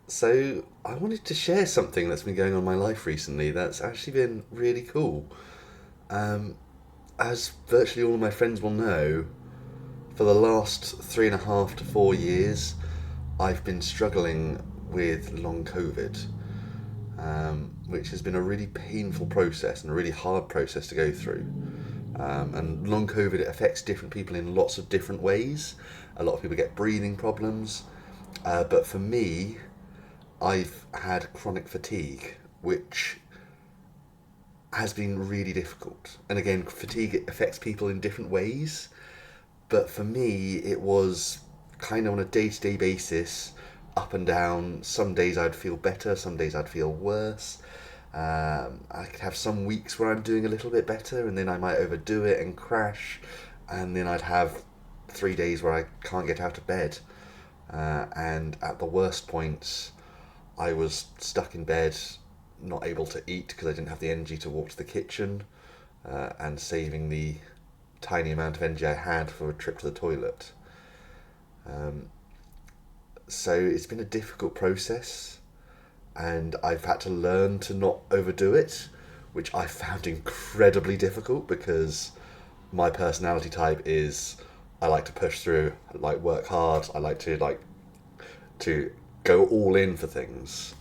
So, I wanted to share something that's been going on in my life recently that's actually been really cool. Um, as virtually all of my friends will know, for the last 3.5 to 4 years, I've been struggling with long COVID, which has been a really painful process and a really hard process to go through. And long COVID, it affects different people in lots of different ways. A lot of people get breathing problems, but for me, I've had chronic fatigue, which has been really difficult. And again, fatigue affects people in different ways. But for me, it was kind of on a day to day basis, up and down. Some days I'd feel better, some days I'd feel worse. I could have some weeks where I'm doing a little bit better, and then I might overdo it and crash. And then I'd have 3 days where I can't get out of bed. And at the worst points, I was stuck in bed, not able to eat because I didn't have the energy to walk to the kitchen, and saving the tiny amount of energy I had for a trip to the toilet. Um, so it's been a difficult process, and I've had to learn to not overdo it, which I found incredibly difficult because my personality type is I like to push through, I like work hard, I like to go all in for things.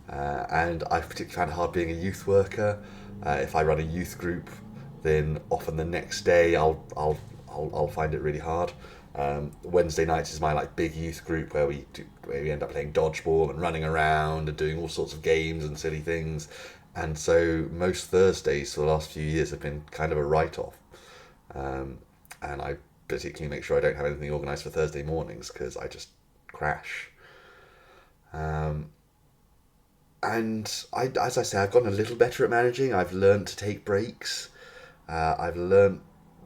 And I've particularly found it hard being a youth worker. If I run a youth group, then often the next day I'll find it really hard. Wednesday nights is my like big youth group where we end up playing dodgeball and running around and doing all sorts of games and silly things. And so most Thursdays for the last few years have been kind of a write off. Um, and I particularly make sure I don't have anything organised for Thursday mornings because I just crash. Um, as I say, I've gotten a little better at managing. I've learned to take breaks. I've learned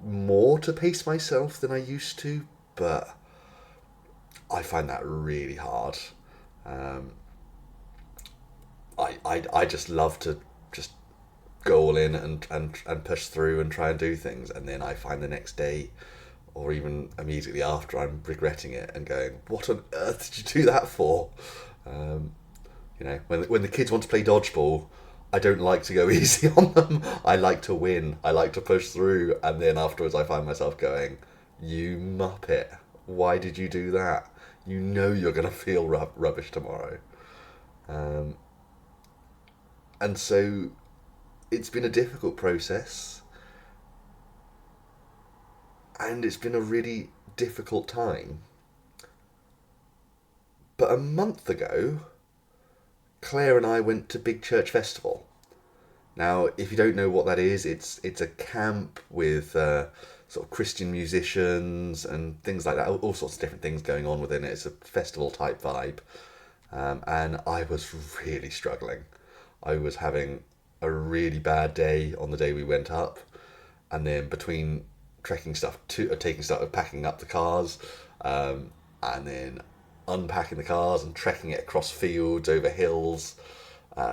more to pace myself than I used to, but I find that really hard. Um, I just love to just go all in and push through and try and do things, and then I find the next day or even immediately after I'm regretting it and going, what on earth did you do that for? Um, when the kids want to play dodgeball, I don't like to go easy on them. I like to win. I like to push through, and then afterwards, I find myself going, "You muppet! Why did you do that? You know you're gonna feel rubbish tomorrow." Um, and so it's been a difficult process, and it's been a really difficult time. But a month ago, Claire and I went to Big Church Festival. Now, if you don't know what that is, it's a camp with sort of Christian musicians and things like that. All sorts of different things going on within it. It's a festival type vibe, and I was really struggling. I was having a really bad day on the day we went up, and then between trekking stuff to taking stuff, packing up the cars, and then unpacking the cars and trekking it across fields over hills,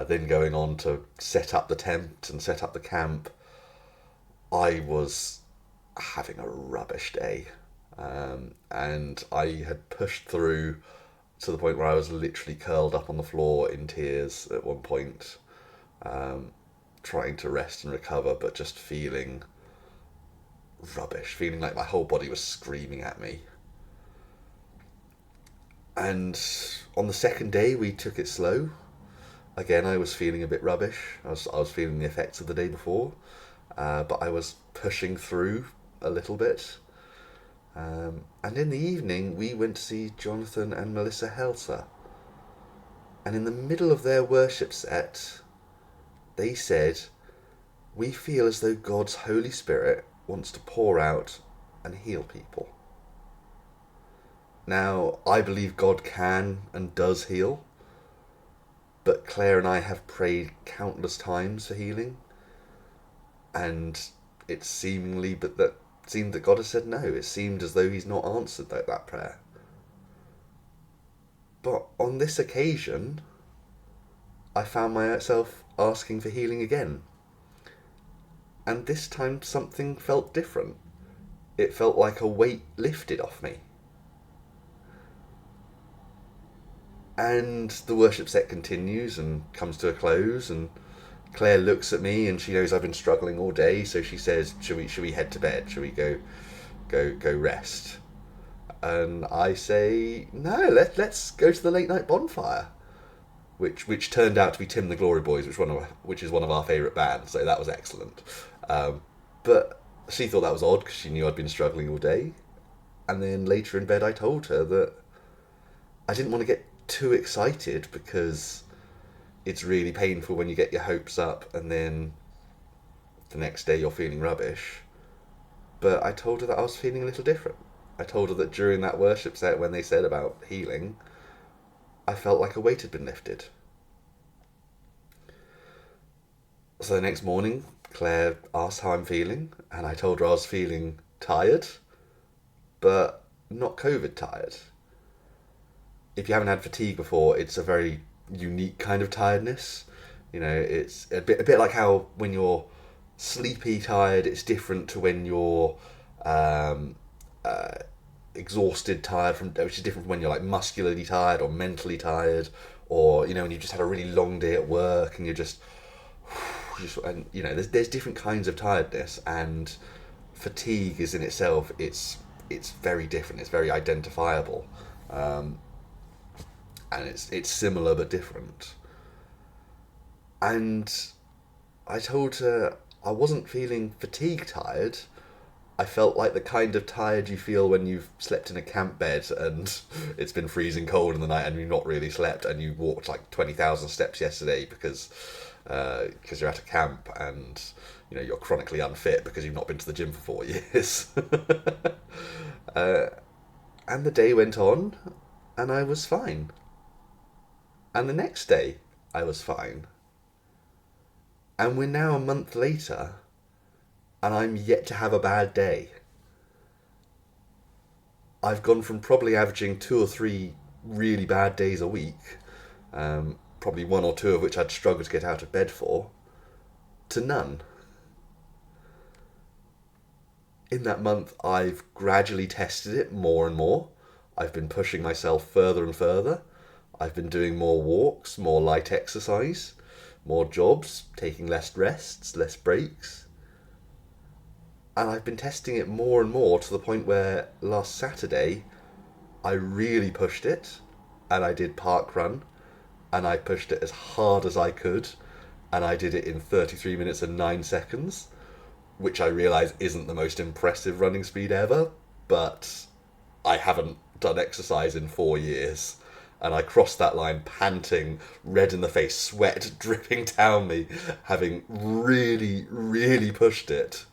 then going on to set up the tent and set up the camp. I was having a rubbish day. And I had pushed through to the point where I was literally curled up on the floor in tears at one point, um, trying to rest and recover, but just feeling rubbish, feeling like my whole body was screaming at me. And on the second day, we took it slow. Again, I was feeling a bit rubbish. I was feeling the effects of the day before, but I was pushing through a little bit. And in the evening, we went to see Jonathan and Melissa Helser. And in the middle of their worship set, they said, "We feel as though God's Holy Spirit wants to pour out and heal people." Now, I believe God can and does heal, but Claire and I have prayed countless times for healing, and it seemed that God has said no. It seemed as though He's not answered that prayer. But on this occasion, I found myself asking for healing again, and this time something felt different. It felt like a weight lifted off me. And the worship set continues and comes to a close, and Claire looks at me and she knows I've been struggling all day, so she says, should we head to bed? Should we go rest? And I say, no, let's go to the late night bonfire, which turned out to be Tim the Glory Boys, which is one of our favourite bands, so that was excellent. But she thought that was odd because she knew I'd been struggling all day. And then later in bed I told her that I didn't want to get too excited because it's really painful when you get your hopes up and then the next day you're feeling rubbish. But I told her that I was feeling a little different. I told her that during that worship set when they said about healing, I felt like a weight had been lifted. So the next morning, Claire asked how I'm feeling, and I told her I was feeling tired, but not COVID tired. If you haven't had fatigue before, it's a very unique kind of tiredness. You know, it's a bit like how when you're sleepy tired, it's different to when you're exhausted tired, which is different from when you're like muscularly tired or mentally tired, or you know when you've just had a really long day at work and you're just and you know there's different kinds of tiredness, and fatigue is in itself it's very different. It's very identifiable, and it's similar but different. And I told her I wasn't feeling fatigue tired. I felt like the kind of tired you feel when you've slept in a camp bed and it's been freezing cold in the night and you've not really slept and you walked like 20,000 steps yesterday because you're at a camp and you know you're chronically unfit because you've not been to the gym for 4 years. And the day went on and I was fine. And the next day I was fine. And we're now a month later and I'm yet to have a bad day. I've gone from probably averaging 2 or 3 really bad days a week, probably 1 or 2 of which I'd struggle to get out of bed for, to none. In that month, I've gradually tested it more and more. I've been pushing myself further and further. I've been doing more walks, more light exercise, more jobs, taking less rests, less breaks. And I've been testing it more and more to the point where last Saturday I really pushed it and I did park run and I pushed it as hard as I could and I did it in 33 minutes and 9 seconds, which I realise isn't the most impressive running speed ever, but I haven't done exercise in 4 years. And I crossed that line panting, red in the face, sweat dripping down me, having really, really pushed it.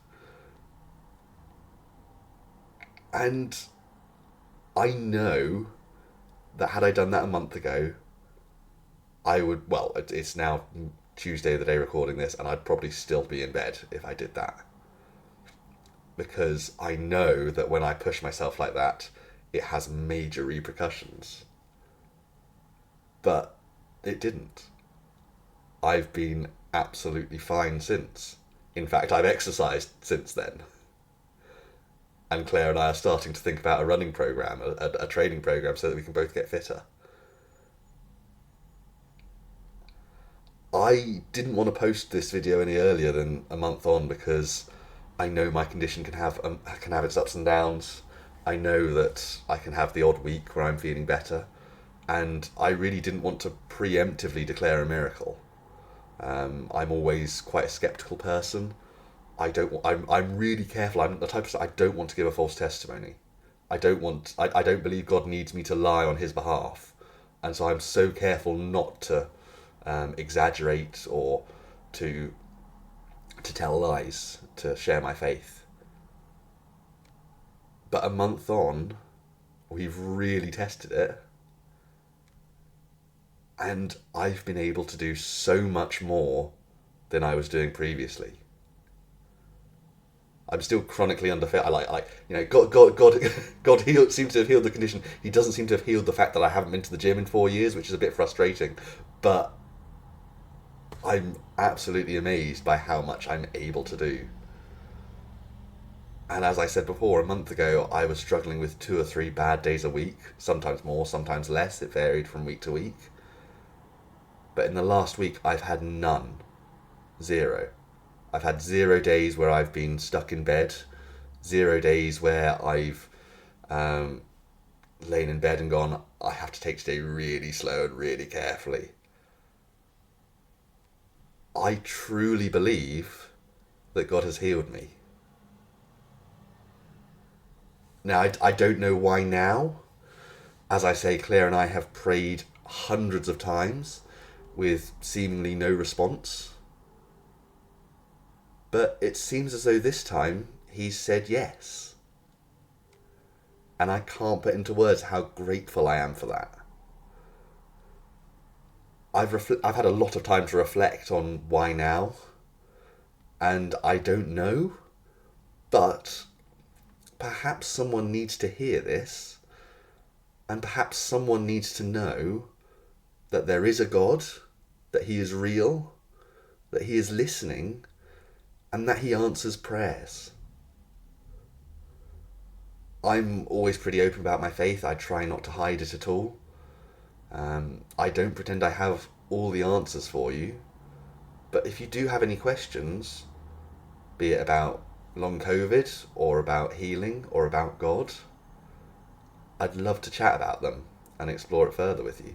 And I know that had I done that a month ago, I would, well, it's now Tuesday, the day recording this, and I'd probably still be in bed if I did that. Because I know that when I push myself like that, it has major repercussions. But it didn't. I've been absolutely fine since. In fact, I've exercised since then. And Claire and I are starting to think about a running program, a training program, so that we can both get fitter. I didn't want to post this video any earlier than a month on because I know my condition can have its ups and downs. I know that I can have the odd week where I'm feeling better, and I really didn't want to preemptively declare a miracle. I'm always quite a skeptical person. I'm really careful. I'm the type of I don't want to give a false testimony. I don't believe God needs me to lie on his behalf. And so I'm so careful not to exaggerate or to tell lies, to share my faith. But a month on, we've really tested it. And I've been able to do so much more than I was doing previously. I'm still chronically underfit. God seems to have healed the condition. He doesn't seem to have healed the fact that I haven't been to the gym in 4 years, which is a bit frustrating. But I'm absolutely amazed by how much I'm able to do. And as I said before, a month ago, I was struggling with 2 or 3 bad days a week, sometimes more, sometimes less. It varied from week to week. But in the last week, I've had none. Zero. I've had 0 days where I've been stuck in bed, 0 days where I've um, lain in bed and gone, I have to take today really slow and really carefully. I truly believe that God has healed me. Now, I don't know why now. As I say, Claire and I have prayed hundreds of times with seemingly no response. But it seems as though this time he's said yes. And I can't put into words how grateful I am for that. I've had a lot of time to reflect on why now, and I don't know, but perhaps someone needs to hear this, and perhaps someone needs to know that there is a God, that he is real, that he is listening, and that he answers prayers. I'm always pretty open about my faith. I try not to hide it at all. I don't pretend I have all the answers for you, but if you do have any questions, be it about long COVID or about healing or about God, I'd love to chat about them and explore it further with you.